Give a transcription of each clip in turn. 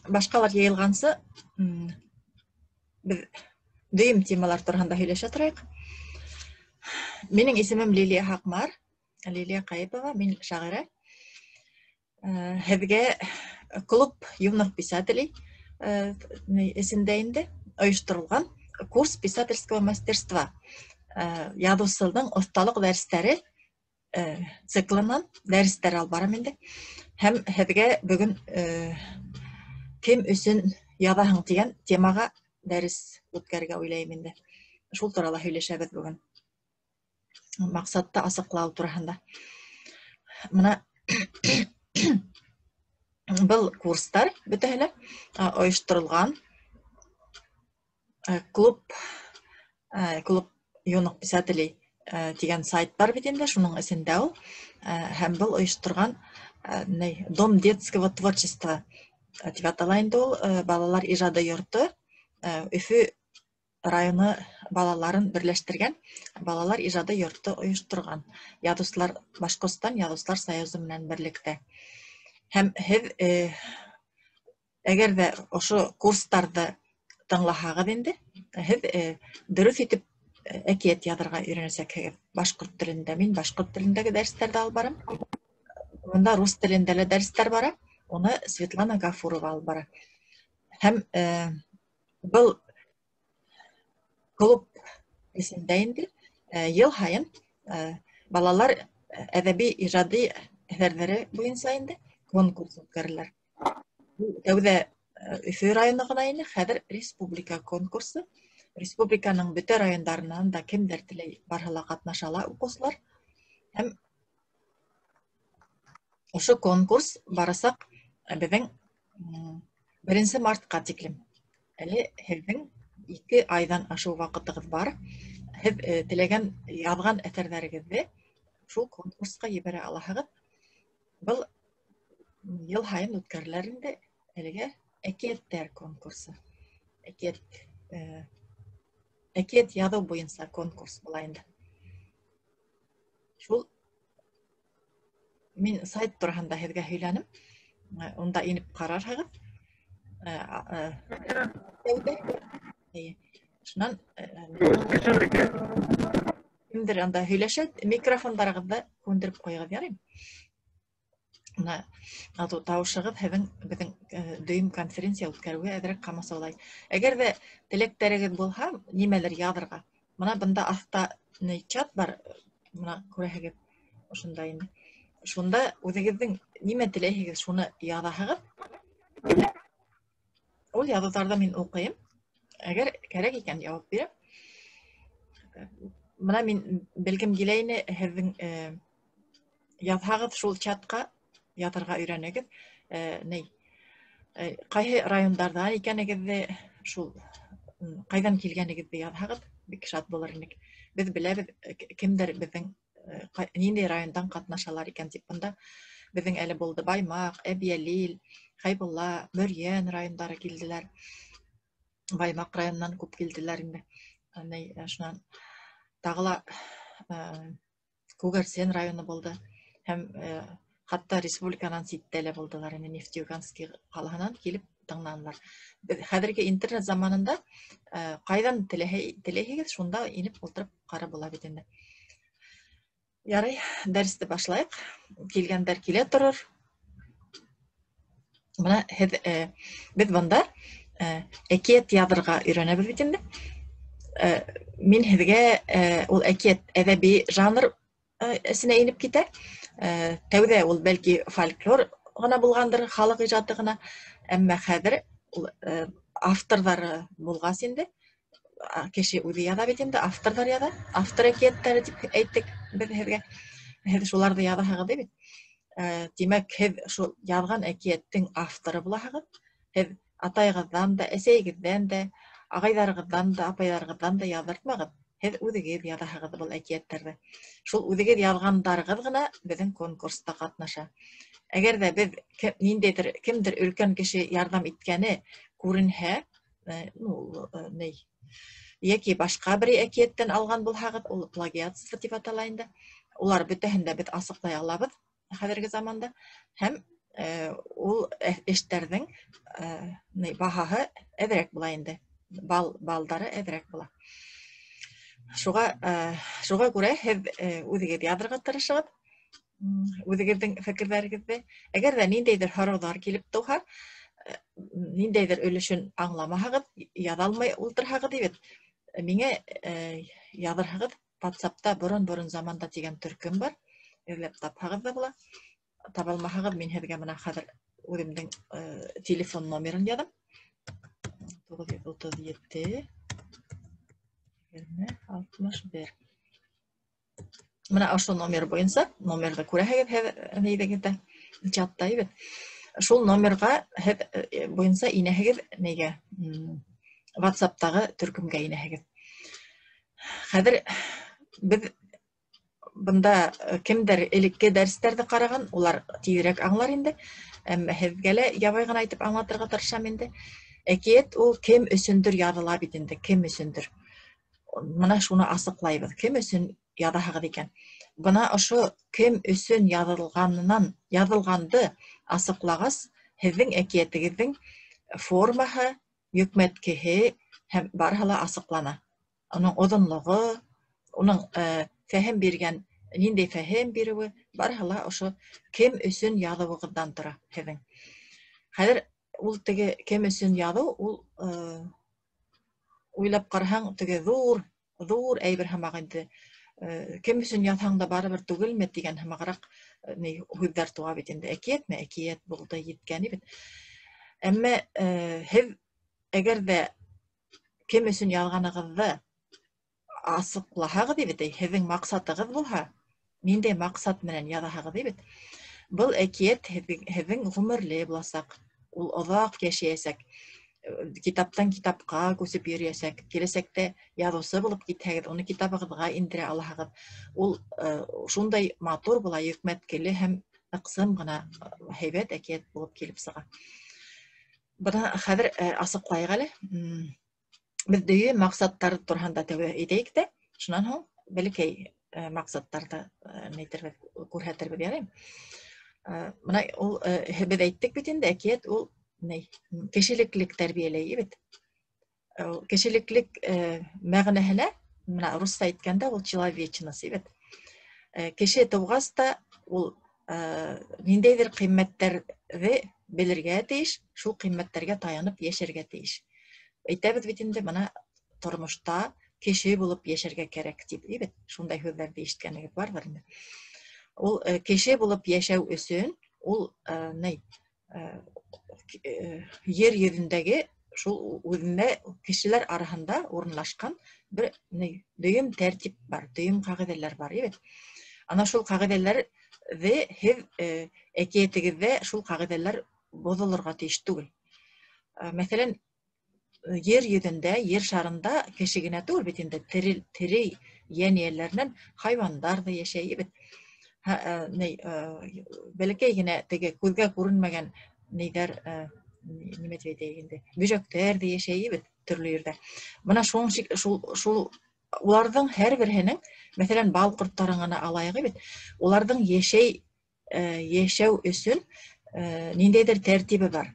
башкалар яйылгансы biz düğüm temalar turhanda һөйләшә торайык. Минең исемем Лилия Хакмар, Лилия Каипова, мин шагыйрә. Һеҙгә клуб юных писателей исендә инде оештырылган курс писательского мастерства. Язучылык осталык дәресләре циклынан дәресләр алып барам инде. Һәм һеҙгә бүген кем өсөн язаһың дигән темага дәрес үткәрергә уйлайм инде. Шул турында һөйләшәбез бүген. Максатта асыклау турында. Менә был курстар бөтәһеләр оештырылган клуб юных писателей дигән сайт бар бит инде, шуның исендә ул. Һәм был оештырган Дом детского творчества дип атала инде ул, балалар иҗады йорты, Өфө районы балаларын берләштергән балалар иҗады йорты оештырган. Язучылар Башкортстан Язучылар союзы белән берлектә. Һәм һеҙ әгәр дә ошо курстарҙы тыңлаһағыҙ инде, һеҙ дөрөҫ итеп әкиәт яҙырға өйрәнәсәкһегеҙ башҡорт телендә. Мин башҡорт телендәге дәрестәрҙе алып барам. Бында рус телендә лә дәрестәр бара. Уны Светлана Гафурова алып бара. Һәм был клуб исендә инде йыл һайын балалар әҙәби ижади әҫәрҙәре буйынса инде конкурс үткәрәләр. Тәүҙә Өфө районы ғына ине, хәҙер республика конкурсы. Республиканың бөтә райондарынан да кемдәр теләй барһа ҡатнашала уҡыусылар. Һәм ошо конкурс барасаҡ беҙҙең 1 мартҡа тиклем. Әле һеҙҙең 2 айҙан ашыу ваҡытығыҙ бар. Һеҙ теләгән яҙған әҫәрҙәрегеҙҙе шул конкурсҡа ебәрә алаһығыҙ. Был йыл һайын үткәреләр инде әлегә әкиәттәр конкурсы. Әкиәт яҙыу буйынса конкурс була инде. Шул мин сайт тураһында һеҙгә һөйләнем. Унда инеп ҡарарһығыҙ. Шунан кемдер анда һөйләшә, микрофондарығыҙҙы күндереп ҡуйығыҙ, яраймы? Тауышығыҙ һеҙҙең беҙҙең дөйөм конференция үткәреүгә әҙерәк ҡамасаулай. Әгәр ҙә теләктәрегеҙ булһа, нимәлер яҙырға. Мына бында аҫта чат бар, мына күрәһегеҙ, ошонда инде. Шунда үҙегеҙҙең нимә теләйһегеҙ, шуны яҙаһығыҙ. Ул яҙыуҙарҙы мин уҡыйым. Әгәр кәрәк икән, яуап бирәм. Мына мин белгем килә ине, һеҙҙең яҙһағыҙ шул чатҡа яҙырға өйрәнегеҙ. Ҡайһы райондарҙан икәнегеҙҙе, шул ҡайҙан килгәнегеҙҙе яҙһағыҙ, бик шат булыр инек. Беҙ беләбеҙ, кемдәр беҙҙең ниндәй райондан ҡатнашалар икән тип. Бында беҙҙең әле булды Баймаҡ, Әбйәлил, Хәйбулла, Бөрйән райондары килделәр. Баймаҡ районынан күп килделәр инде. Шунан тағы ла Күгәрсен районы булды. Һәм хатта республиканан ситтә лә булдылар. Нефтеюганский ҡалаһынан килеп тыңланылар. Хәҙерге интернет заманында ҡайҙан теләйһегеҙ, шунда инеп ултырып ҡарап була бит инде. Ярай, дәресте башлайыҡ. Килгәндәр килә торор. Бына беҙ бында әкиәт яҙырға өйрәнәбеҙ бит инде. Мин һеҙгә ул әкиәт әҙәби жанр эсенә инеп китә. Тәүҙә ул бәлки фольклор ғына булғандыр, халыҡ ижады ғына. Әммә хәҙер авторҙары булғас инде. Кеше үҙе яҙа бит инде, авторҙар яҙа. Автор әкиәттәре тип әйттек беҙ һеҙгә. Һеҙ шуларҙы яҙаһығыҙ бит. Тимәк, һеҙ шул яҙған әкиәттең авторы булаһығыҙ. Һеҙ атайығыҙҙан да, әсәйегеҙҙән дә, ағайҙарығыҙҙан да, апайҙарығыҙҙан да яҙыртмағыҙ. Һеҙ үҙегеҙ яҙаһығыҙ был әкиәттәрҙе. Шул үҙегеҙ яҙғандарығыҙ ғына беҙҙең конкурста ҡатнаша. Әгәр ҙә беҙ кемдер өлкән кеше ярҙам иткәне күренһә, йәки башҡа бер әкиәттән алған булһағыҙ, ул плагиатство тип атала инде. Улар бөтәһен дә беҙ асыҡлай алабыҙ хәҙерге заманда. Һәм ул эштердең баһаһы әҙерәк була инде. Балдары әҙерәк була. Шуға күрә һеҙ үҙегеҙ яҙырға тырышығыҙ, үҙегеҙҙең фекерҙәрегеҙҙе. Әгәр ҙә ниндәйҙер һорауҙар килеп тыуһа, ниндәйҙер өлөшөн аңламаһағыҙ, яҙа алмай ултырһағыҙ ибет, миңә яҙырһығыҙ. WhatsApp'та борон заманда тигән төркөм бар. Эҙләп тапһағыҙ да була. Табалмаһағыҙ, мин һеҙгә бына хәҙер үҙемдең телефон номерын яҙам. 937 61. Мына ошо номер буйынса, номерды күрәһегеҙ һеҙ чатта ибет. Шул номерға һеҙ буйынса инәһегеҙ нигә WhatsApp'тағы төркөмгә инәһегеҙ. Хәҙер беҙ бында кемдер элекке дәрестәрҙе ҡараған, улар тиҙерәк аңлар инде. Әммә һеҙгә лә ябай ғына итеп аңлатырға тырышам инде. Әкиәт ул кем өсөндөр яҙыла бит инде, кем өсөндөр. Мына шуны асыҡлайбыҙ. Кем өсөн яҙаһығыҙ икән? Бына ошо кем өсөн яҙылғанды асыҡлағас, һеҙҙең әкиәтегеҙҙең формаһы, йөкмәткеһе һәм барыһы ла асыҡлана. Уның оҙонлоғо, уның фәһем биргән, ниндәй фәһем биреүе, барыһы ла ошо кем өсөн яҙыуығыҙҙан тора һеҙҙең. Хәҙер ул теге кем өсөн яҙыу, ул уйлап ҡараһаң, теге ҙур әйбер һымаҡ инде. Кем өсөн яҙһаң да барыбер түгелме тигән һымағыраҡ һүҙҙәр туға бит инде. Әкиәтме? Әкиәт булды, еткән бит. Әммә һеҙ әгәр ҙә кем өсөн яҙғанығыҙҙы асыҡлаһағыҙ ибет, һеҙҙең маҡсатығыҙ булһа, ниндәй маҡсат менән яҙаһағыҙ ибет, был әкиәт һеҙҙең ғүмерле буласаҡ. Ул оҙаҡ йәшәйәсәк. Китаптан китапҡа күсеп йөрөйәсәк. Киләсәктә яҙыусы булып китһәгеҙ, уны китабығыҙға индерә алаһығыҙ. Ул шундай матур була, йөкмәткеле һәм ыҡсым ғына һәйбәт әкиәт булып килеп сыға. Бына хәҙер асыҡлайыҡ әле. Беҙ дөйөм маҡсаттар тураһында тәүҙә әйтәйек тә, шунан һуң бәләкәй маҡсаттарҙы күрһәтербеҙ, яраймы? Бына ул беҙ әйттек бит инде, әкиәт ул кешелеклек тәрбиәләй бит. Кешелеклек мәғәнәһенә, мына русса әйткәндә, ул человечность бит. Кеше тыуғас та ул ниндәйҙер ҡиммәттәрҙе белергә тейеш, шул ҡиммәттәргә таянып йәшәргә тейеш. Әйтәбеҙ бит инде, бына тормошта кеше булып йәшәргә кәрәк тип, ибет. Шундай һүҙҙәрҙе ишеткәнегеҙ барҙыр инде. Ул кеше булып йәшәү өсөн, ул ер йөҙөндәге шул үҙендә кешеләр араһында урынлашҡан бер дөйөм тәртип бар, дөйөм ҡағиҙәләр бар, ибет. Ана шул ҡағиҙәләрҙе һеҙ әкиәтегеҙҙә шул ҡағиҙәләр боҙолорға тейеш түгел. Мәҫәлән, ер йөҙөндә, ер шарында кеше генә түгел бит инде, тере йән эйәләренән хайвандар ҙа йәшәй, ибет. Бәләкәй генә теге күҙгә күренмәгән нейҙәр, нимә тип әйтәйек инде, бөжәктәр ҙә йәшәй, ибет, төрлө ерҙә. Бына шул уларҙың һәр береһенең, мәҫәлән, бал ҡорттарын ғына алайыҡ, ибет. Уларҙың йәшәү өсөн ниндәйҙер тәртибе бар.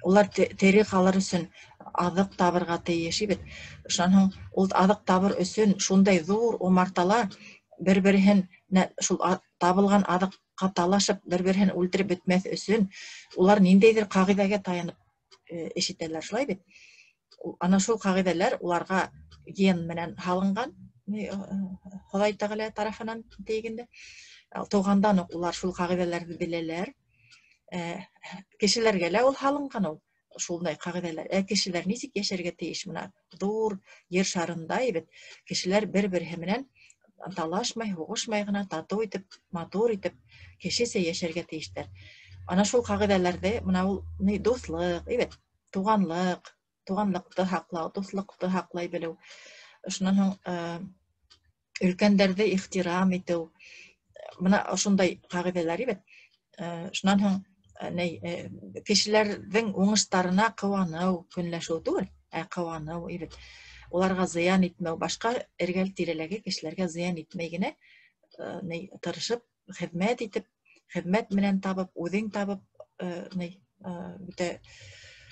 Улар тере ҡалыр өсөн аҙыҡ табырға тейеш, ибет. Шунан һуң ул аҙыҡ табыр өсөн шундай ҙур умартала бер-береһен шул табылған аҙыҡҡа талашып, бер-береһен үлтереп бөтмәҫ өсөн улар ниндәйҙер ҡағиҙәгә таянып эш итәләр, шулай бит. Ана шул ҡағиҙәләр уларға ген менән һалынған, Хоҙай Тәғәлә тарафынан тейгенде. Тыуғандан уҡ улар шул ҡағиҙәләрҙе беләләр. Кешеләргә лә ул һалынған ул шулдай ҡағиҙәләр. Кешеләр нисек йәшәргә тейеш? Мына ҙур ер шарында, ибет, кешеләр бер-береһе менән талашмай, һуғышмай ғына, татыу итеп, матур итеп, кешесә йәшәргә тейештәр. Ана шул ҡағиҙәләрҙе, мына ул дуҫлыҡ, ибет, туғанлыҡты һаҡлау, дуҫлыҡты һаҡлай белеү. Шунан һуң өлкәндәрҙе ихтирам итеү. Бына ошондай ҡағиҙәләр, ибет. Шунан һуң кешеләрҙең уңыштарына ҡыуаныу, көнләшеү түгел, ҡыуаныу, ибет. Уларға зыян итмәү, башҡа эргәл тирәләге кешеләргә зыян итмәй генә тырышып, хеҙмәт итеп, хеҙмәт менән табып, үҙең табып, Бүте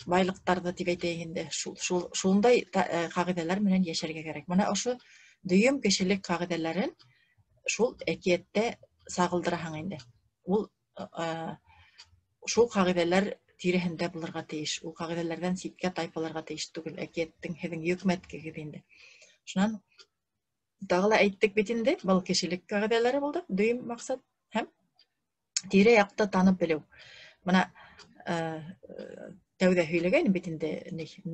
байлыктарды дип әйтәйин инде, шулдай кагыйдалар менен яшәргә кирәк. Менә ошо дөйем кешелек кагыйдаларын шул әкиятте сагылдыраһың инде. Ул шул кагыйдалар тирәһендә булырга тиеш. Ул кагыйдалардан ситкә тайпылырга тиеш түгел. Әкияттең һеҙҙең йөкмәткегеҙ инде. Шунан тағы ла әйттек бит инде, был кешелек кагыйдалары булды, дөйем маҡсат һәм тирә-яҡты танып белеү. Бына тәүҙә һөйләгәйнем бит инде,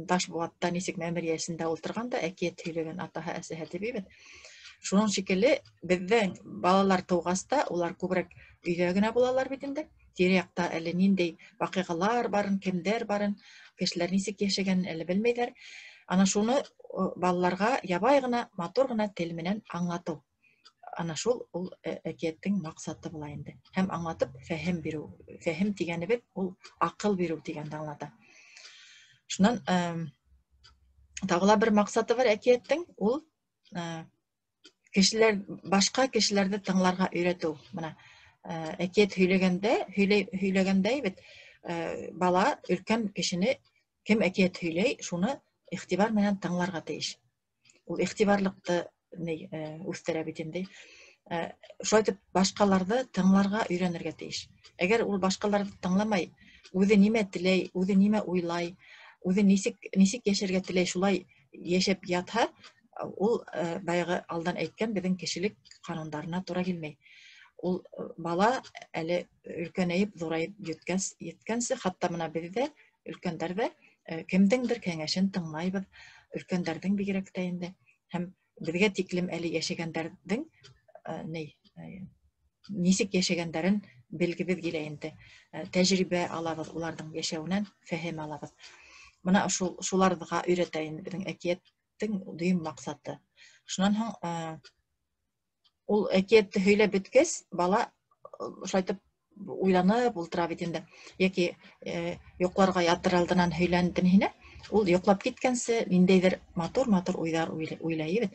Ташбуатта нисек мәмерйә эсендә ултырғанда әкиәт һөйләгән атаһы әсәһе тибеп. Шуның шикелле беҙҙең балалар тыуғаста улар күберәк өйҙә генә булалар бит инде. Тирә-яҡта әле ниндәй ваҡиғалар барын, кемдәр барын, кешеләр нисек йәшәгәнен әле белмәйҙәр. Ана шуны балаларға ябай гына, матур гына тел менән аңлатыу. Ана шул ул әкиәттең маҡсаты була инде. Һәм аңлатып фәһем биреү. Фәһем тигәнебеҙ ул аҡыл биреү тигәнде аңлата. Шунан тағы ла бер маҡсаты бар әкиәттең, ул кешеләр, башҡа кешеләрҙе тыңларға өйрәтеү. Бына әкиәт һөйләгәндәй бит, бала өлкән кешене кем әкиәт һөйләй, шуны иғтибар менән тыңларға тейеш. Ул иғтибарлыҡты үҫтерә бит инде. Шулайтып башҡаларҙы тыңларға өйрәнергә тейеш. Әгәр ул башҡаларҙы тыңламай, үҙе нимә теләй, үҙе нимә уйлай, үҙе нисек йәшәргә теләй, шулай йәшәп ятһа, ул баяғы алдан әйткән беҙҙең кешелек ҡанундарына тура килмәй. Ул бала әле өлкәнәйеп, ҙурайып еткәнсе, хатта бына беҙҙә өлкәндәрҙә кемдеңдер кәңәшен тыңлайбыҙ, өлкәндәрҙең бигерәк тә инде, һәм беҙгә тиклем әле йәшәгәндәрҙең нисек йәшәгәндәрен белгебеҙ килә инде. Тәжрибә алабыҙ уларҙың йәшәүенән, фәһем алабыҙ. Бына шуларҙыға өйрәтә инде беҙҙең әкиәттең дөйөм маҡсаты. Шунан һуң ул әкиәтте һөйләп бөткәс, бала шулайтып уйланып ултыра бит инде. Йәки йоҡларға ятыр алдынан һөйләндем һиңә, ул йоҡлап киткәнсе ниндәйҙер матур-матур уйҙар уйлай бит.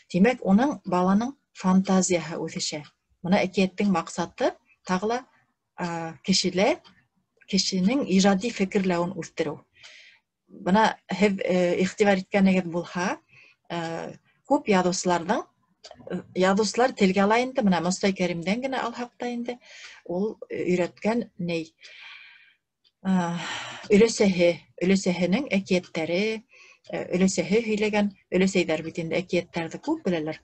Тимәк, уның баланың фантазияһы үҫешә. Бына әкиәттең маҡсаты тағы ла кешенең ижади фекерләүен үҫтереү. Бына һеҙ иғтибар иткәнегеҙ булһа, күп яҙыусылар телгә ала инде, бына Мостай Кәримдән генә алһаҡ та инде, ул өйрәткән өләсәһенең әкиәттәре, өләсәһе һөйләгән, өләсәйҙәр бит инде әкиәттәрҙе күп беләләр.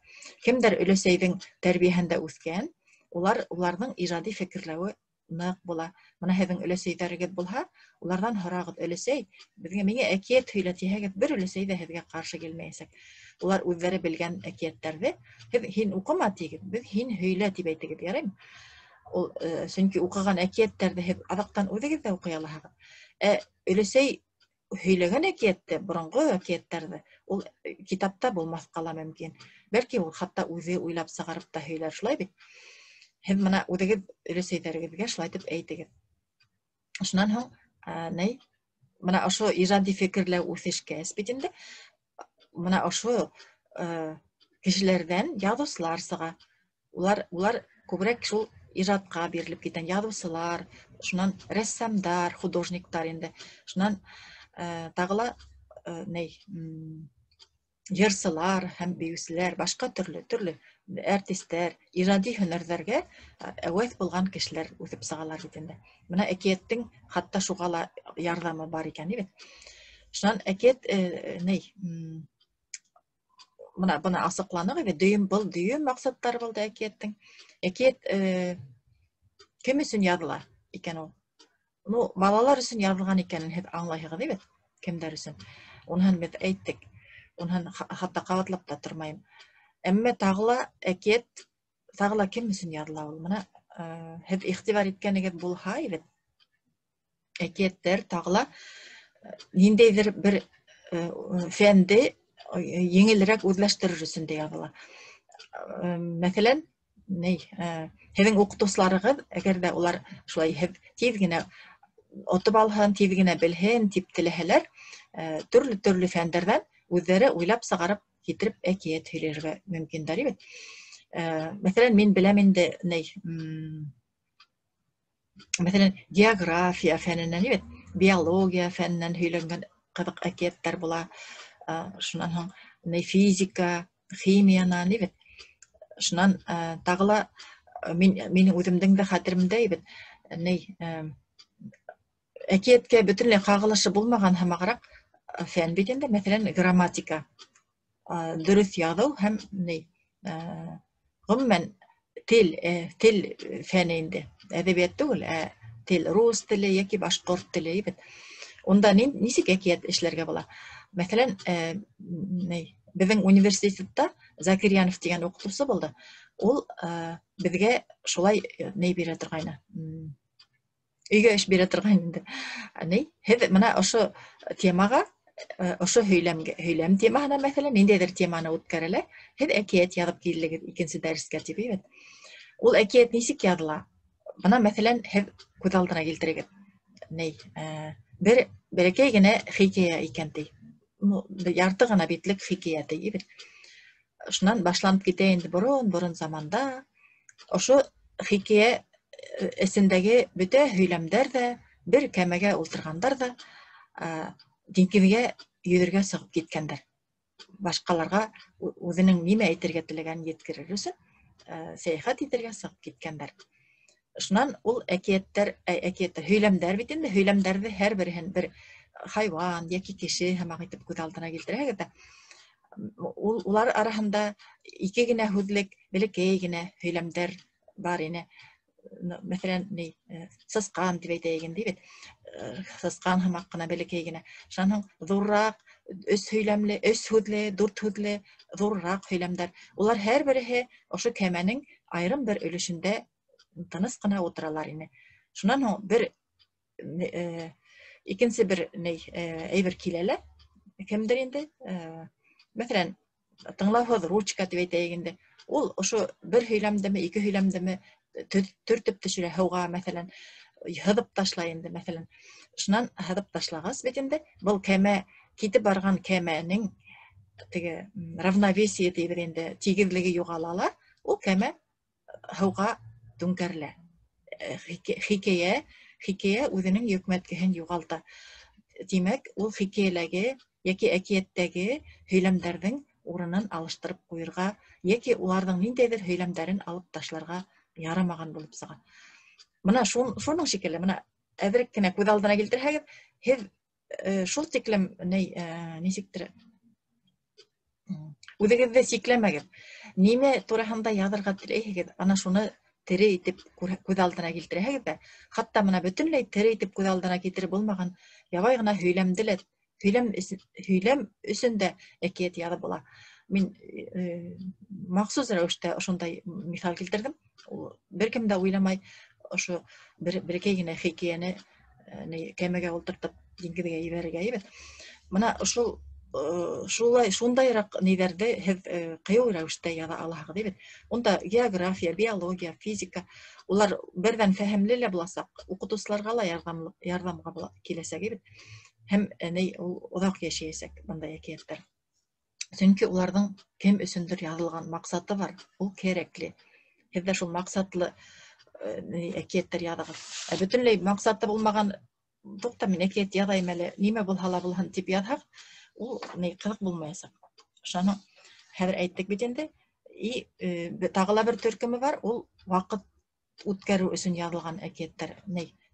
Кемдәр өләсәйҙең тәрбиәһендә үҫкән, уларҙың ижади фекерләүе ныҡ була. Бына һеҙҙең өләсәйҙәрегеҙ булһа, уларҙан һорағыҙ, өләсәй, миңә әкиәт һөйлә тиһәгеҙ, бер өләсәй ҙә һеҙгә ҡаршы килмәйәсәк. Улар үҙҙәре белгән әкиәттәрҙе, һин уҡыма тигеҙ, беҙ һин һөйлә тип әйтегеҙ, яраймы? Сөнки уҡыған әкиәттәрҙе һеҙ аҙаҡтан үҙегеҙ ҙә уҡый алаһығыҙ. Өләсәй һөйләгән әкиәтте, боронғо әкиәттәрҙе, ул китапта булмаҫҡа ла мөмкин. Бәлки ул хатта үҙе уйлап сығарып та һөйләр, шулай бит. Һеҙ бына үҙегеҙ өләсәйҙәрегеҙгә шулай итеп әйтегеҙ. Шунан һуң, бына ошо ижади фекерләү үҫешкәс бит инде, бына ошо кешеләрҙән яҙыусылар сыға. Улар күберәк шул ижадҡа бирелеп киткән яҙыусылар, шунан рәссамдар, художниктар инде. Шунан тағы ла йырсылар һәм бейеүселәр, башҡа төрлө артистәр, ижади һөнәрҙәргә әүәҫ булған кешеләр үҫеп сығалар бит инде. Бына әкиәттең хатта шуға ла ярҙамы бар икән бит. Шунан әкиәт бына асыҡланыҡ ине, был дөйөм маҡсаттары булды әкиәттең. Әкиәт кем өсөн яҙыла икән ул? Ну, балалар өсөн яҙылған икәнен һеҙ аңлайһығыҙ бит, кемдәр өсөн? Уныһын беҙ әйттек. Уныһын хатта ҡабатлап та тормайым. Әммә тағы ла әкиәт, тағы ла кем өсөн яҙыла ул? Бына һеҙ иғтибар иткәнегеҙ булһа, әкиәттәр тағы ла ниндәйҙер бер фәнде еңелерәк үҙләштерер өсөн дә яҙыла. Мәҫәлән, һеҙҙең уҡытыусыларығыҙ, әгәр ҙә улар шулай һеҙ тиҙ генә отоп алһын, тиҙ генә белһен тип теләһәләр, төрлө фәндәрҙән үҙҙәре уйлап сығарып китереп әкиәт һөйләргә мөмкиндәр бит. Мәҫәлән, мин беләм инде Mesela geografия фәненнән, evet, биология фәненнән һөйләнгән кызык әкияттәр була. Шуннан һуң физика, химиянан, evet. Шуннан тагы ла минең үземнең дә хәтеремдә, evet, әкияткә бөтенләй кагылышы булмаган һәммәгрәк фән бит инде, мәсәлән, грамматика, дөрес язу һәм гомумән тел фәне инде. Әдәбият түгел, тел, рус теле яки башкорт теле, evet. Онда нисек әкият эшләргә була? Мәсәлән, безнең университетта Закирьянов дигән укытучы булды. Ул безгә шулай бирә торгайны. Өйгә эш бирә торган инде. Һез менә ошо темага, ошо һөйләм темаһына, мәсәлән, ниндәйдер теманы үткәрәләр, һез әкият язып килегез икенче дәрескә дип, evet. Ул әкият нисек языла? Бына, мәсәлән, һез күз алдына килтерегез. Бәләкәй генә хикәя икән ди. Ярты гына битлек хикәя ди. Шуннан башланып китә инде борын заманда. Ошо хикәя эсендәге бөтә һөйләмдәр дә бер кәмәгә ултыргандар да диңгеҙгә йөҙөргә сығып киткәндәр. Башҡаларға үҙенең нимә әйтергә теләгәнен еткерер өсөн сәйәхәт итергә сығып киткәндәр. Шунан ул әкиәттәр, һөйләмдәр бит инде, һөйләмдәрҙе һәр береһен бер хайван яки кеше һәмәк итеп күҙ алдына килтерәһегеҙ дә, улар араһында ике генә һүҙлек, бәләкәй генә һөйләмдәр бар ине. Мәсәлән, сысҡан дип әйтәйек инде, бит. Сысҡан һымаҡ ҡына бәләкәй генә. Шунан ҙурыраҡ, өс һүҙле, дүрт һүҙле, ҙурыраҡ һөйләмдәр. Улар һәр береһе ошо кәмәнең айырым бер өлөшөндә тыныс ҡына ултыралар ине. Шунан һуң бер икенсе бер әйбер киләлә, кемдер инде, мәсәлән, тыңлауһыҙ ручка дип әйтәйек инде. Ул ошо бер һөйләмдеме, ике һөйләмдеме төртөп төшөрә һыуға, мәсәлән, һыҙып ташлай инде, мәсәлән. Шунан һыҙып ташлагас бит инде, был кәмә, китеп барған кәмәнең теге равновесие дибез инде, тигеҙлеге юғала, ул кәмә һыуға түңкәрелә. Хикәйә үҙенең йөкмәткеһен юғалта. Тимәк, ул хикәйәләге яки әкиәттәге һөйләмдәрҙең урынын алыштырып ҡуйырға, яки уларҙың ниндәйҙер һөйләмдәрен алып ташларға ярамаған булып сыға. Мына шуның шикелле, мына әҙерәк кенә күҙ алдына килтерһәгеҙ, һеҙ шул тиклем нисектер үҙегеҙҙе сикләмәгеҙ. Нимә тураһында яҙырға теләйһегеҙ, ана шуны тере итеп күҙ алдына килтерәһегеҙ ҙә, хатта мына бөтөнләй тере итеп күҙ алдына китереп булмаған ябай ғына һөйләмде лә, һөйләм өсөндә әкиәт яҙып була. Мин махсус рәүештә ошондай миҫал килтерҙем. Бер кем дә уйламай ошо берекәй генә хикәйәне кәмәгә ултыртып диңгеҙгә ебәрергә. Мына шундайыраҡ ниҙәрҙе һеҙ ҡыйыу рәүештә яҙа алаһығыҙ. Унда география, биология, физика, улар берҙән фәһемле лә буласаҡ, уҡытыусыларға ла ярҙамға киләсәк. Һәм ул оҙаҡ йәшәйәсәк бындай әкиәттәр. Сөнки уларҙың кем өсөндөр яҙылған маҡсаты бар, ул кәрәкле. Һеҙ ҙә шул маҡсатлы әкиәттәр яҙығыҙ. Бөтөнләй маҡсаты булмаған, туҡта, мин әкиәт яҙайым әле, нимә булһа ла булһын тип яҙһаҡ, ул ҡыҙыҡ булмаясаҡ. Шуны хәҙер әйттек бит инде. Тағы ла бер төркөмө бар, ул ваҡыт үткәреү өсөн яҙылған әкиәттәр,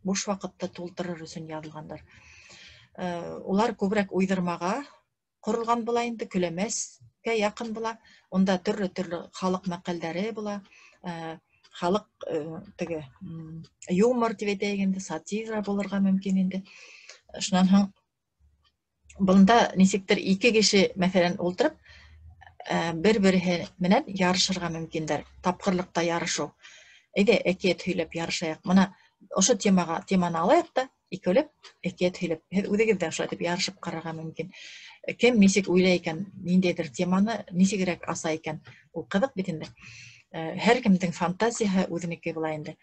буш ваҡытты тултырыр өсөн яҙылғандар. Улар күберәк уйҙырмаға ҡоролған була инде, көләмәскә яҡын була. Унда төрлө халыҡ мәҡәлдәре була, халыҡ юмор тип әйтәйек инде, сатира булырға мөмкин инде. Шунан һуң бында нисектер ике кеше, мәҫәлән, ултырып, бер-береһе менән ярышырға мөмкиндәр. Тапҡырлыҡта ярышыу. Әйҙә, әкиәт һөйләп ярышайыҡ. Мына ошо теманы алайыҡ та, икәүләп әкиәт һөйләп, һеҙ үҙегеҙ ҙә ошо итеп ярышып ҡарарға мөмкин. Кем нисек уйлай икән, ниндәйҙер теманы нисегерәк аса икән, ул ҡыҙыҡ бит инде. Һәр кемдең фантазияһы үҙенеке була инде.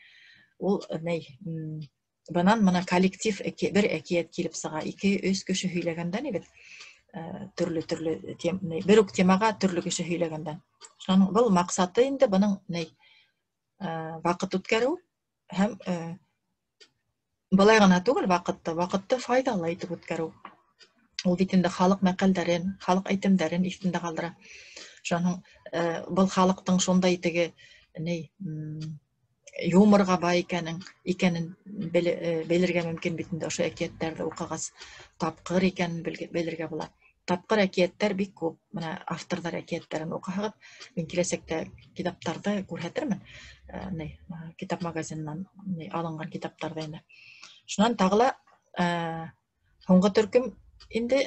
Ул бынан мына коллектив бер әкиәт килеп сыға, 2-3 кеше һөйләгәндән ибет, төрлө бер үк темаға төрлө кеше һөйләгәндән. Был маҡсаты инде бының ваҡыт үткәреү һәм Былай гына түгел, вакытты файдалы итеп үткәрү. Ул бит инде халык мәкалдәрен, халык әйтемдәрен истендә калдыра. Шуның был халыктың шундай теге юморга бай икәнен белергә мөмкин бит инде ошо әкияттәрне укыгач, тапкыр икәнен белергә була. Тапкыр әкияттәр бик күп. Менә авторлар әкиятләрен укыгыз. Мин киләсәктә китаптарда күрһәтермен. Китап магазиннан алынган китаптарда инде. Шуннан тагыла һуңгы төркем инде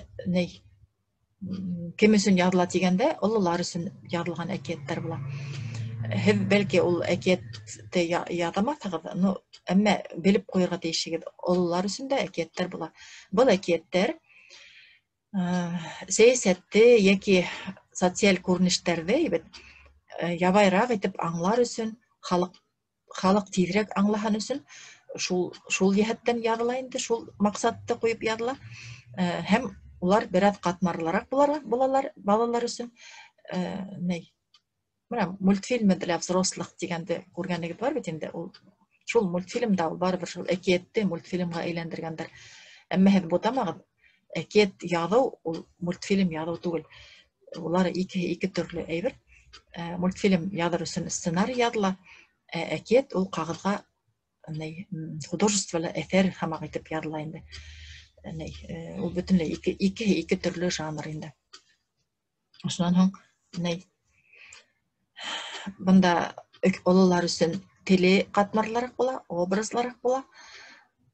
кем өсөн языла дигәндә, олылар өсөн язылган әкияттәр була. Һез бәлки ул әкиятте язамасагыз, әмма белеп куярга тиешсегез, олылар өсөн дә әкияттәр була. Был әкияттәр сәясәтте яки социаль күренештәрде ябайрак итеп аңлар өсөн, халык тизрәк аңлаһын өсөн шул җәһәттән языла инде, шул максатты куеп языла. Һәм улар бераз катмарлырак булалар балалар өсөн. Менә мультфильмы для взрослых дигәнде күргәнегез бар бит инде. Ул шул мультфильмда барыбер шул әкиятте мультфильмга әйләндергәндер. Әмма һез бутамагыз, әкият язу ул мультфильм язу түгел. Улар ике төрле әйбер. Мультфильм языр өсөн сценарий языла, әкият ул кагызга художестволы әсәр һәммәг итеп языла инде. Ул бөтенләй ике төрле жанр инде. Шуннан һуң бында олылар өсөн теле катмарлырак була, образлырак була.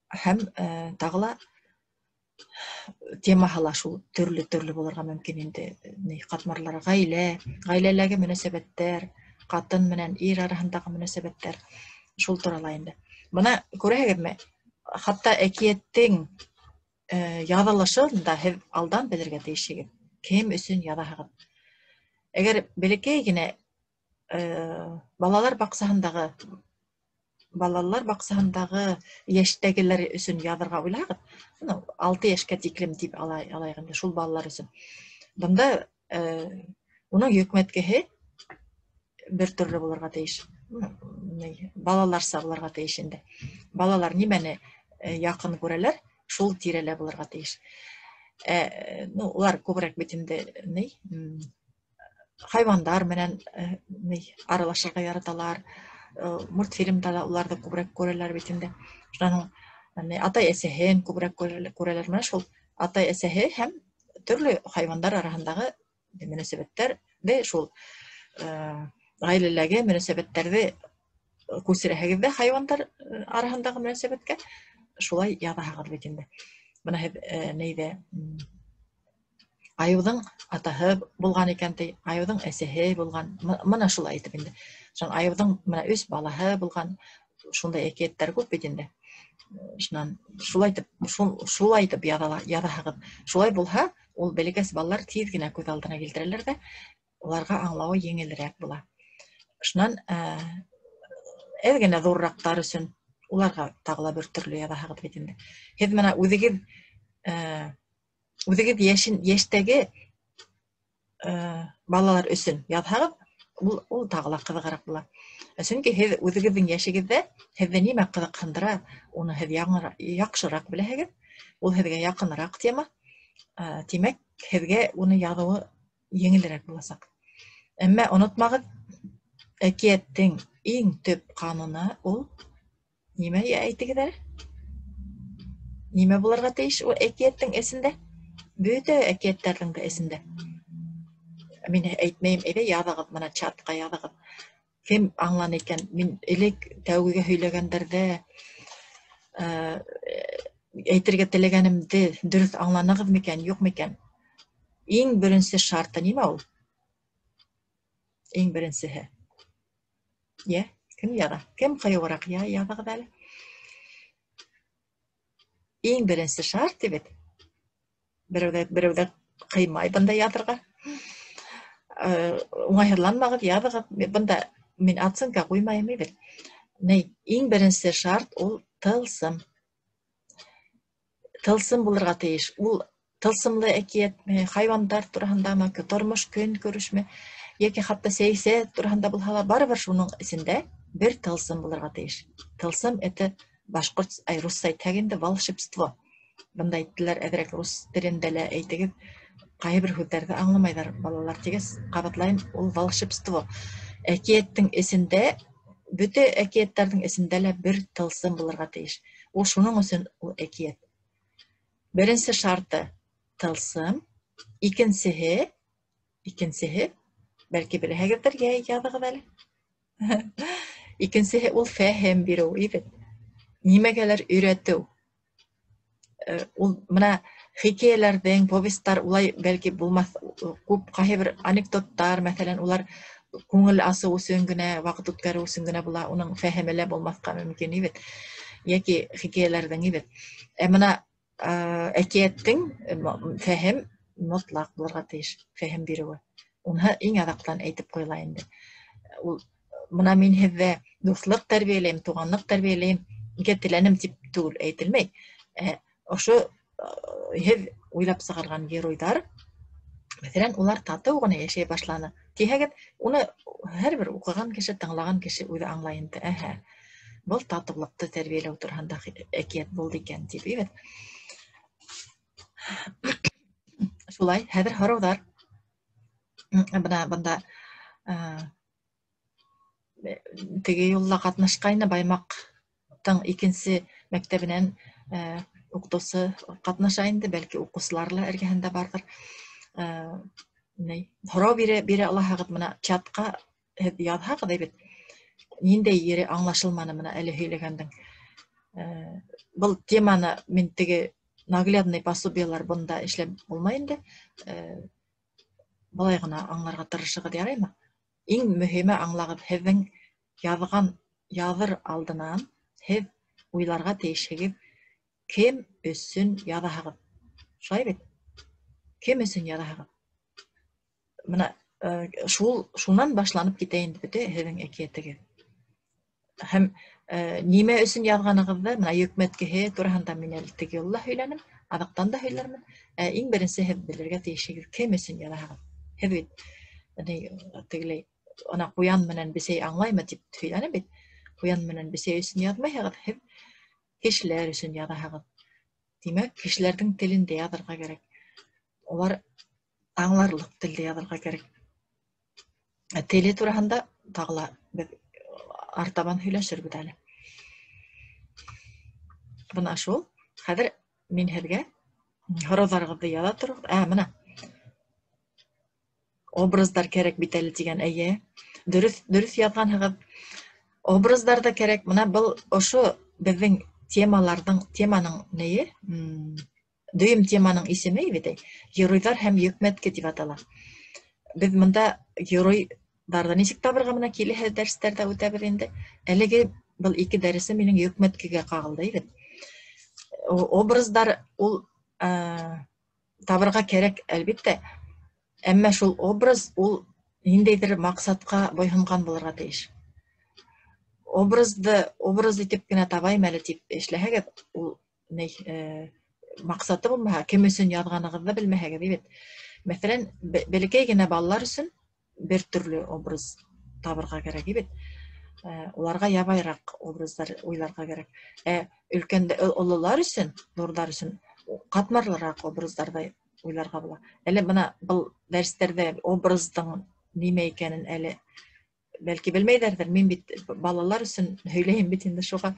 Һәм тагыла темаһы шул төрле булырга мөмкин инде. Катмарлары гаиләләге мөнәсәбәттәр, катын менән ир арасындагы мөнәсәбәттәр шул турала инде. Моны күрәһегезме? Хатта әкияттең язылышын да һез алдан белергә тиешсегез. Кем өсөн язаһыгыз? Әгәр бәләкәй генә балалар баксаһындагы яшьтәгеләр өсөн язырга уйлagыз, 6 яшькә тиклем дип алайык инде шул балалар өсөн. Бында уның йөкмәткеһе бер төрле булырга тиеш. Балаларса булырга тиеш инде. Балалар нимәне якын күрәләр, шул тирәлә булырга тиеш. Улар күбрәк бит инде хайвандар менән аралашырга яраталар. Мультфильмда да уларда күбрәк күрәләр бит инде. Шуның атай-әсәһен күбрәк күрәләр. Менә шул атай-әсәһе һәм төрле хайвандар арасындагы мөнәсәбәттәрдә шул гаиләләге мөнәсәбәттәрне күсерәһегез дә хайвандар арасындагы мөнәсәбәткә шулай язаһыгыз бит инде. Менә һез Аюдың атаһы булган икән, Аюдың әсәһе булган. Менә шулай әйтеп инде. Шуң Аюдың менә 3 балаһы булган. Шундай әкияттәр күп бит инде. Шуннан шулай итеп язаһыгыз. Шулай булһа, ул бәләкәс балалар тиз генә күз алдына килтерәләр дә, уларга аңлавы еңелрәк була. Шуннан әз генә зуррактар өсөн уларга тагыла бер төрле язаһыгыз бит инде. Һез менә Үзегез яшьтәге балалар өсөн язһагыз, ул тагыла кызыграк була. Чөнки һез үзегезнең яшегездә һезне нимә кызыксындыра, уны һез яхшырак беләһегез. Ул һезгә якынрак тема. Тимәк, һезгә уны язуы еңелрәк булачак. Әмма онытмагыз, әкияттең иң төп кануны ул нимә әйтегез әле? Нимә булырга тиеш ул әкияттең эсендә? Бөтә әкияттәрнең дә эсендә. Мин әйтмәйм, языгыз, менә чатка языгыз. Кем аңлан икән? Мин элек тәүгегә һөйләгәндәрдә әйтергә теләгәнемде дөрес аңланыгыз микән, юкмы икән? Иң беренче шарты нимә ул? Иң беренчеһе. Кем яза? Кем кыюрак языгыз әле? Иң беренче шарт дип берәүдә кыймай бында язырга. Уңайһыҙланмагыҙ, языгыз. Бында мин оценка куймайым бит. Иң беренче шарт ул тылсым. Тылсым булырга тиеш. Ул тылсымлы әкиятме, хайвандар тураһындамы, тормош көн күрешме, яки хатта сәясәт тураһында булһа ла, барыбер шуның эсендә бер тылсым булырга тиеш. Тылсым это башкорт, рус әйтәгенде волшебство. Бында әйттеләр, әдерәк рус телендә лә әйтегез, кайбер һүзләрне аңламайҙар балалар тигәс, ҡабатлайым, ул волшебство. Әкиәттең эсендә, бөтә әкиәттәрҙең эсендә лә бер тылсым булырға тейеш. Ул шуның өсөн ул әкиәт. Беренсе шарты тылсым, икенсеһе, бәлки беләһегеҙҙер, яҙығыҙ әле. Икенсеһе ул фәһем биреү, ибет. Нимәгәлер өйрәтеү. Ул мына хикәйәләрҙең, повестар улай бәлки булмаҫ, күп ҡайһы анекдоттар, мәҫәлән, улар күңел асыу өсөн генә, ваҡыт үткәреү өсөн генә була, уның фәһеме лә булмаҫҡа мөмкин, ибет. Йәки хикәйәләрҙең, ибет. Мына әкиәттең фәһем мотлаҡ булырға тейеш, фәһем биреүе. Уны иң аҙаҡтан әйтеп ҡуйыла инде. Ул мына мин һеҙҙә дуҫлыҡ тәрбиәләйем, туғанлыҡ тәрбиәләйем, теләнем тип түгел әйтелмәй. Ошо һеҙ уйлап сығарған геройҙар, мәҫәлән, улар татыу ғына йәшәй башланы. Тиһәгеҙ, уны һәр бер уҡыған кеше, тыңлаған кеше үҙе аңлай инде. Был татыулыҡты тәрбиәләү тураһында әкиәт булды икән, тип, ибет. Шулай, хәҙер һорауҙар. Бында теге юлла ҡатнашҡайны Баймаҡтың икенсе мәктәбенән уҡытыусы ҡатнаша инде, бәлки уҡыусылар ла эргәһендә барҙыр. Һорау бире алаһығыҙ, мына чатҡа һеҙ яҙһағыҙ, әйбет. Ниндәй ере аңлашылманы мына әле һөйләгәндең. Был теманы мин теге наглядный пособиелар бында эшләп булмай инде. Былай ғына аңларға тырышығыҙ, яраймы? Иң мөһиме аңлағыҙ, һеҙҙең яҙған яҙыр алдынан һеҙ уйларға тейешһегеҙ, кем өсөн яҙаһығыҙ? Шулай бит? Кем өсөн яҙаһығыҙ? Мына шунан башланып китә инде бөтә һеҙҙең әкиәтегеҙ. Һәм нимә өсөн яҙғанығыҙҙы, мына йөкмәткеһе тураһында мин әле теге юлла һөйләнем, аҙаҡтан да һөйләрмен. Иң беренсе һеҙ белергә тейешһегеҙ, кем өсөн яҙаһығыҙ? Һеҙ бит тегеләй ана ҡуян менән бесәй аңлаймы тип һөйләнем бит. Ҡуян менән бесәй өсөн яҙмайһығыҙ, һеҙ кешеләр өсөн яҙаһығыҙ. Тимәк, кешеләрҙең телендә яҙырға кәрәк. Улар аңларлыҡ телдә яҙырға кәрәк. Теле тураһында тағы ла беҙ артабан һөйләшербеҙ әле. Бына шул. Хәҙер мин һеҙгә һорауҙарығыҙҙы яҙа тороғоҙ. Мына образдар кәрәк бит әле тигән, дөрөҫ яҙғанһығыҙ. Образдар да кәрәк. Мына был ошо беҙҙең теманың нейе, дөйөм теманың исеме, бит, геройҙар һәм йөкмәтке тип атала. Беҙ мында геройҙарҙы нисек табырға мына киләһе дәрестәрҙә үтәбеҙ инде. Әлеге был 2 дәресе минең йөкмәткегә ҡағылды, бит. Образдар ул табырға кәрәк, әлбиттә. Әммә шул образ ул ниндәйҙер маҡсатҡа бойһонған булырға тейеш. Образ итеп кенә табайым әле тип эшләһәгеҙ, ул маҡсаты булмаһа, кем өсөн яҙғанығыҙҙы белмәһәгеҙ, бит. Мәҫәлән, бәләкәй генә балалар өсөн бер төрлө образ табырға кәрәк, бит. Уларға ябайыраҡ образдар уйларға кәрәк. Ололар өсөн, ҙурҙар өсөн ҡатмарлыраҡ образдарҙы уйларға була. Әле бына был дәрестәрҙә образдың нимә икәнен әле бәлки белмәйҙәрҙер. Мин бит балалар өсөн һөйләйем бит инде, шуға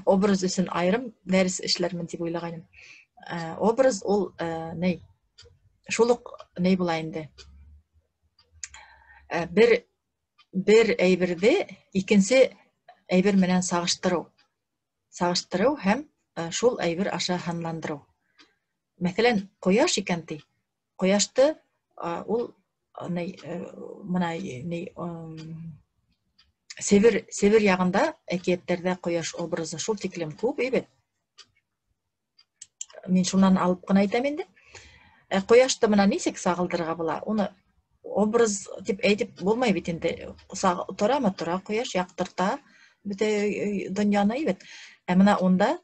образ өсөн айырым дәрес эшләрмен тип уйлағайным. Образ ул шул уҡ була инде. Бер әйберҙе икенсе әйбер менән сағыштырыу һәм шул әйбер аша һанландырыу. Мәҫәлән, ҡояш икән ти. Ҡояшты ул Себер яғында әкиәттәрҙә ҡояш образы шул тиклем күп, ибет. Мин шунан алып ҡына әйтәм инде. Ҡояшты мына нисек сағылдырға була? Уны образ тип әйтеп булмай бит инде. Торамы тора, ҡояш яҡтырта бөтә донъяны, ибет. Мына унда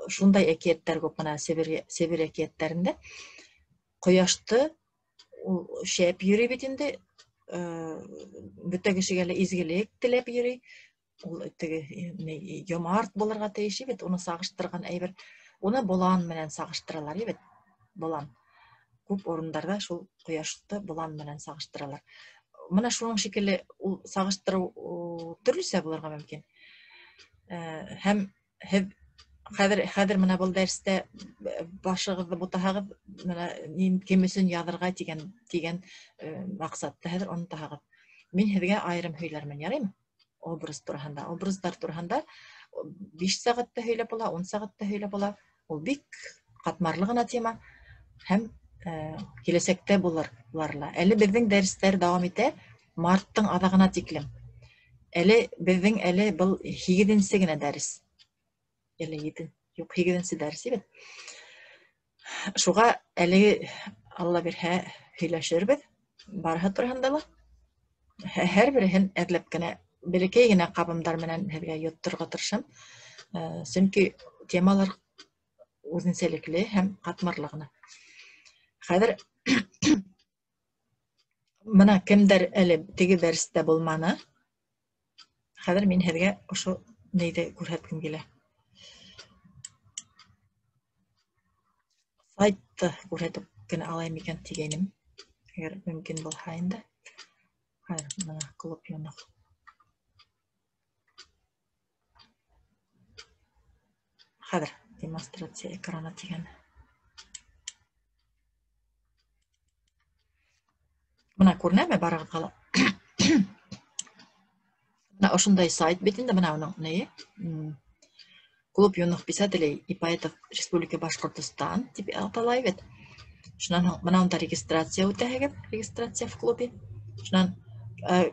шундай әкиәттәр күп, мына Себер әкиәттәрендә. Ҡояшты шәп йөрөй бит инде, бөтә кешегә лә изгелек теләп йөрөй. ул теге йомарт булырга тиеш бит, уны сагыштырган әйбер. Уны болан менән сагыштыралар бит. Болан. Күп урындарда шул кояшты болан менән сагыштыралар. Менә шуның шикелле ул сагыштыру төрлесә булырга мөмкин. Һәм һез хәзер менә бул дәрестә башыгызды бутаһагыз, менә кем өчен язырга дигән максатта хәзер онытаһагыз. Мин һезгә айрым һөйләрмен, ярыймы? Образ турында. Образдар турында 5 сәгатьтә һөйләп була, 10 сәгатьтә һөйләп була. Ул бик катмарлы гына тема һәм киләсәктә булырлар. Әле безнең дәресләр дәвам итә марттың адагына тиклем. Әле безнең был 8нче генә дәрес. Әле 8нче дәрес бит. Шуга әле Алла бирһә һөйләшербез. Барһа турында ла. Һәр береһен әҙләп кенә бәләкәй генә кабымдар менән һеҙгә йоттырырға тырышам. Сөнки темалар үзенсәлекле һәм катмарлы гына. Хәзер менә кемдер әле теге дәрестә булманы. Хәзер мин һеҙгә ошо нейҙе күрһәткем килә. Сайтты күрһәтеп кенә алайым икән тигәйнем. Әгәр мөмкин булһа инде. Хәзер менә клуб юнық. Хәзер демонстрация экраны тигән. Менә күренәме барыгыҙға? Менә ошондай сайт бит инде, менә уның нее. Клуб юных писателей и поэтов Республики Башкортостан дип аталай бит. Шунан менә унда регистрация үтәһегеҙ, регистрация в клубе. Шунан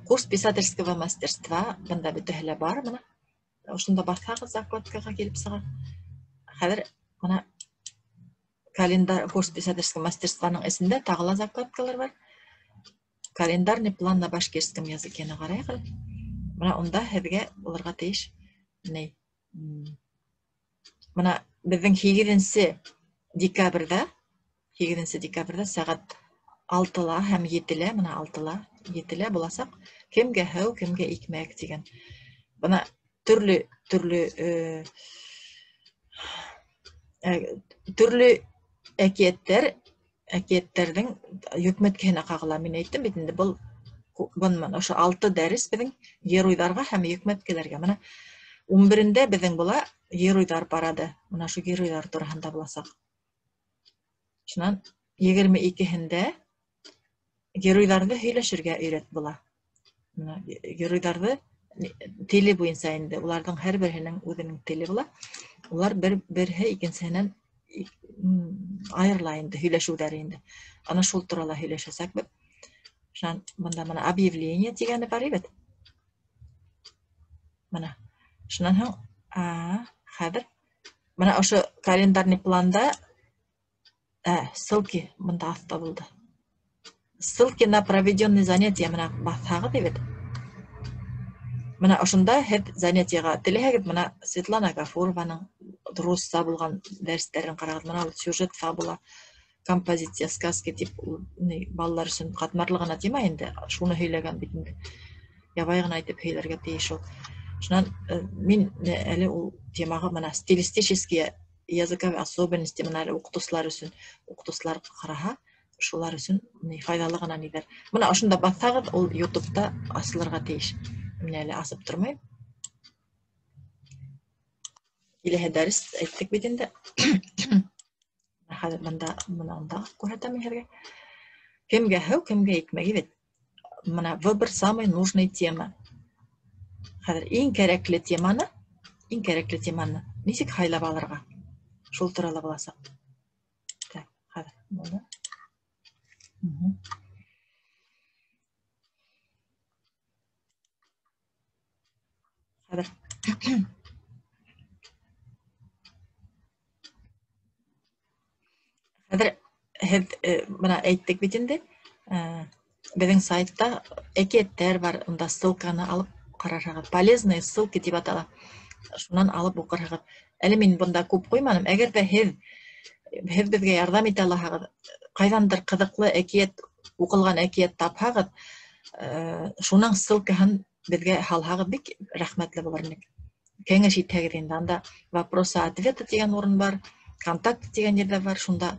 курс писательского мастерства, бында бөтәһе лә бар менә. Ошонда баҫһағыҙ, закладкаға килеп сыға. Хәҙер менә календар курс писательского мастерствоның эсендә тағы ла закладкалар бар. Календарный план на башкирском языке ҡарайығыҙ. Менә унда һеҙгә булырға тейеш. Менә беҙҙең 8нче декабрҙа сәғәт 6-ла һәм 7-лә, менә 6-ла, 7-лә буласаҡ. Кемгә һыу, кемгә икмәк тигән. Бына төрлө әкиәттәрҙең йөкмәткеһенә ҡағыла. Мин әйттем бит инде, был ошо 6 дәрес беҙҙең геройҙарға һәм йөкмәткеләргә. Менә 11-дә беҙҙең була геройҙар парады. Менә шу геройҙар тураһында буласаҡ. Шунан 22-һендә геройҙарҙы һөйләшергә өйрәт була. Геройҙарҙы теле буйынса инде, уларҙың һәр береһенең үҙенең теле була. Улар берһе икенсеһенән айырыла инде, һөйләшеүҙәре инде. Ана шул турала һөйләшәсәкбеҙ. Шунан бында менә объявление тигәне бар бит. Менә шунан һуң хәҙер менә ошо календарный планда ссылки бында аҫта булды. Ссылки на проведенные занятия менә баҫһағыҙ бит. Менә ошонда һеҙ занятиеға теләһәгеҙ, менә Светлана Гафурованың русса булған дәрестәрен ҡарағыҙ. Менә сюжет, фабула, композиция, сказки тип балалар өсөн ҡатмарлы ғына тема инде. Шуны һөйләгән бит инде. Ябай ғына итеп һөйләргә тейеш ул. Шунан мин әле ул темаға менә стилистические языковые особенности менә әле уҡытыусылар өсөн, уҡытыусылар ҡараһа, шулар өсөн файҙалы ғына ниҙәр. Менә ошонда баҫһағыҙ, ул ютубта асылырға тейеш. Мин әле асып тормайым. Киләһе дәрес әйттек бит инде. Хәҙер бында күрһәтәм һеҙгә. Кемгә һыу, кемгә икмәге бит. Менә выбор самой нужной темы. Хәҙер иң кәрәкле теманы нисек һайлап алырға? Шул турала буласаҡ. Хәҙер булды. Хәҙер һеҙ бына әйттек бит инде. Беҙҙең сайтта әкиәттәр бар, унда ссылканы алып ҡарарһығыҙ. Полезные ссылки тип атала. Шунан алып уҡырһығыҙ. Әле мин бында күп ҡуйманым. Әгәр ҙә һеҙ беҙгә ярҙам итә алаһығыҙ, ҡайҙандыр ҡыҙыҡлы әкиәт, уҡылған әкиәт тапһағыҙ, шуның ссылкаһын бізге халхағы бик рәхмәтле булармык. Кеңеш итәгез инде. Анда вопросы-ответы дигән урын бар, контакт дигән ердә бар. Шунда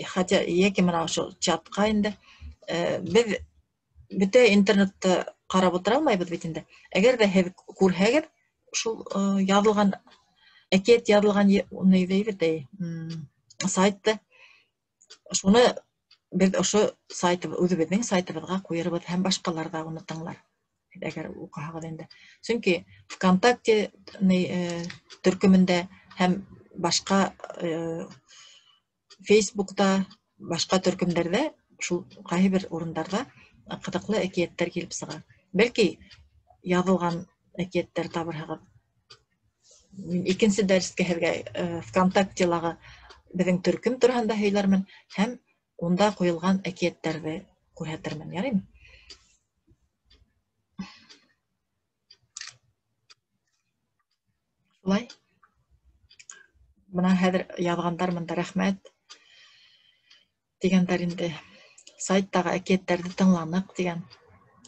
хотя яки менә ошо чатка инде без бөтә интернетта карап утыра алмайбыз бит инде. Әгәр дә һез күрһәгез, шул язылган әкият язылган не дибез сайтты, шуны без ошо сайты үзебезнең сайтыбызга куербыз һәм башкалар да уны тыңлар. Әгәр укыһагыз инде. Чөнки ВКонтакте төркемендә һәм башка Facebook'ta, başka төркемдәрдә, шул кайһы бер урыннарда кытыклы әкияттәр килеп сыга. Бәлки язылган әкияттәр табырһыгыз. Мин икенче дәрескә һәргә ВКонтактелагы безнең төркем турында һөйләрмен һәм унда куелган әкияттәрне күрһәтермен, ярыймы? Шулай. Бына хәзер язгандар монда рәхмәт дигәннәр инде. Сайттагы әкияттәрне тыңланык дигән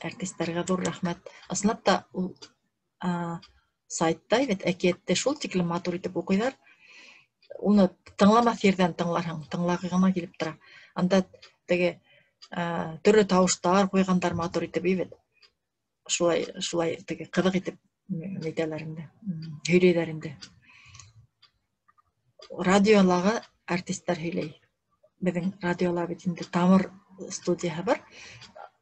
артистларга зур рәхмәт. Аслап та ул сайтта бит әкиятте шул тиклем матур итеп укыйлар. Уны тыңламас ердән тыңларһың, тыңлагы гына килеп тора. Анда теге төрле тавыштар куйгандар матур итеп бит. Шулай теге кызык итеп әйтәләр инде. Һөйләйләр инде. Радиолагы артистлар һөйләй. Безнең радиолар бит инде тамыр студияһы бар.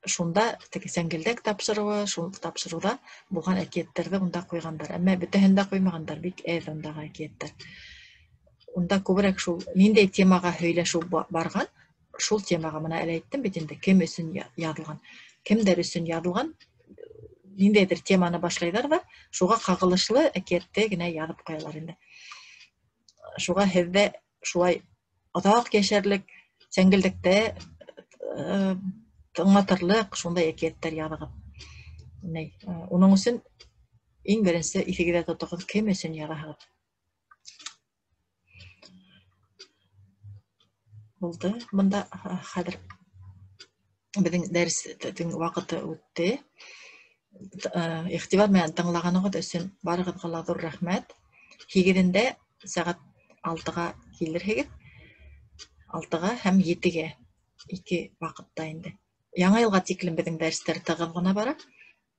Шунда теге сәңгелдәк тапшыруы, шул тапшыруда булган әкияттәрне унда куйгандар. Әмма бөтәһен дә куймагандар, бик әз ундагы әкияттәр. Унда күбрәк шул ниндәй темага һөйләшү барган, шул темага менә әле әйттем бит инде, кем өчен язылган, кемдер өчен язылган, ниндәйдер теманы башлайлар да, шуга кагылышлы әкиятте генә язып куялар инде. Шуга һездә шулай атак яшәрлек сәңгелдәктә тыңлатырлык шундай әкияттәр языгыз. Уның өчен иң беренче исегездә тотыгыз, кем өчен язасыз. Булды. Монда хәзер безнең дәрестең вакыты үтте. Игътибар белән тыңлаганыгыз өчен барыгызга ла зур рәхмәт. 8-дә сәгать 6-га килерһегез. 6-га һәм 7-гә 2 вакытта инде. Яңа елга тиклем безнең дәресләр тыгыз гына бара.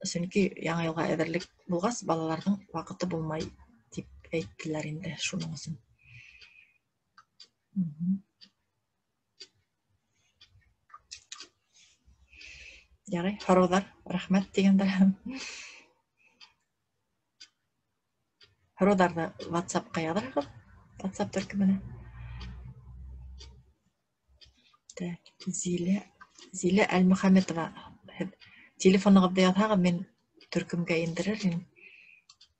Чөнки яңа елга әзерлек булгас, балаларның вакыты булмай дип әйттеләр инде шуның өчен. Ярый, һораулар, рәхмәт дигәндер. Һорауларны WhatsApp-ка язырсыз. WhatsApp төркеменә. Зилә Әлмөхәммәтова. Телефоныгызда язһагыз, мен төркемгә индерер идем.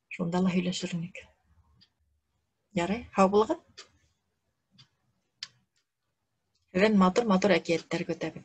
Шунда ла һөйләшер идек. Ярый, һау булыгыз. Һеҙҙән матур әкияттәр көтәбеҙ.